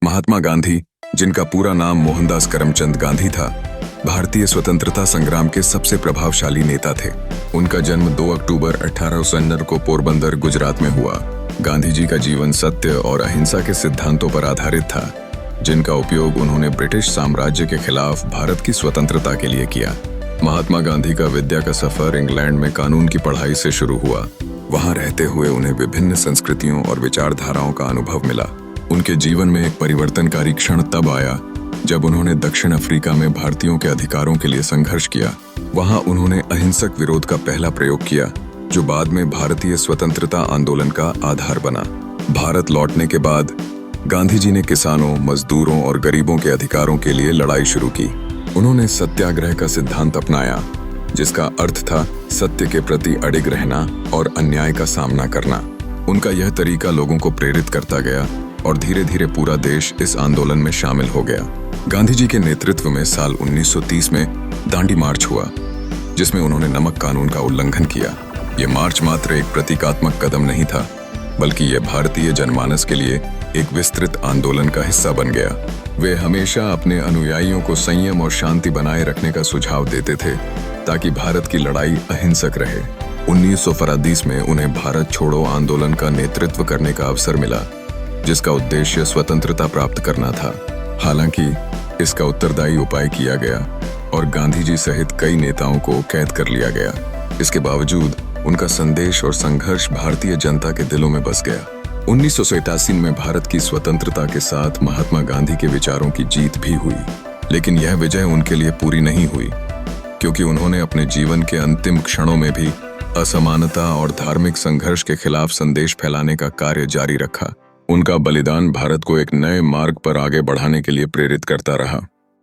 महात्मा गांधी, जिनका पूरा नाम मोहनदास करमचंद गांधी था, भारतीय स्वतंत्रता संग्राम के सबसे प्रभावशाली नेता थे। उनका जन्म 2 अक्टूबर 1869 को पोरबंदर, गुजरात में हुआ। गांधी जी का जीवन सत्य और अहिंसा के सिद्धांतों पर आधारित था, जिनका उपयोग उन्होंने ब्रिटिश साम्राज्य के खिलाफ भारत की स्वतंत्रता के लिए किया। महात्मा गांधी का विद्या का सफर इंग्लैंड में कानून की पढ़ाई से शुरू हुआ। वहां रहते हुए उन्हें विभिन्न संस्कृतियों और विचारधाराओं का अनुभव मिला। उनके जीवन में एक परिवर्तनकारी क्षण तब आया जब उन्होंने दक्षिण अफ्रीका में भारतीयों के अधिकारों के लिए संघर्ष किया। वहां उन्होंने अहिंसक विरोध का पहला प्रयोग किया, जो बाद में भारतीय स्वतंत्रता आंदोलन का आधार बना। भारत लौटने के बाद गांधी जी ने किसानों, मजदूरों और गरीबों के अधिकारों के लिए लड़ाई शुरू की। उन्होंने सत्याग्रह का सिद्धांत अपनाया, जिसका अर्थ था सत्य के प्रति अडिग रहना और अन्याय का सामना करना। उनका यह तरीका लोगों को प्रेरित करता गया और धीरे धीरे पूरा देश इस आंदोलन में शामिल हो गया। गांधी जी के नेतृत्व में साल 1930 में दांडी मार्च हुआ, जिसमें उन्होंने नमक कानून का उल्लंघन किया। ये मार्च मात्र एक प्रतीकात्मक कदम नहीं था, बल्कि यह भारतीय जनमानस के लिए एक विस्तृत आंदोलन का हिस्सा बन गया। वे हमेशा अपने अनुयायियों को संयम और शांति बनाए रखने का सुझाव देते थे, ताकि भारत की लड़ाई अहिंसक रहे। 1940 में उन्हें भारत छोड़ो आंदोलन का नेतृत्व करने का अवसर मिला, जिसका उद्देश्य स्वतंत्रता प्राप्त करना था। हालांकि इसका उत्तरदायी उपाय किया गया और गांधी जी सहित कई नेताओं को कैद कर लिया गया। इसके बावजूद उनका संदेश और संघर्ष भारतीय जनता के दिलों में बस गया। 1987 में भारत की स्वतंत्रता के साथ महात्मा गांधी के विचारों की जीत भी हुई, लेकिन यह विजय उनके लिए पूरी नहीं हुई, क्योंकि उन्होंने अपने जीवन के अंतिम क्षणों में भी असमानता और धार्मिक संघर्ष के खिलाफ संदेश फैलाने का कार्य जारी रखा। उनका बलिदान भारत को एक नए मार्ग पर आगे बढ़ाने के लिए प्रेरित करता रहा।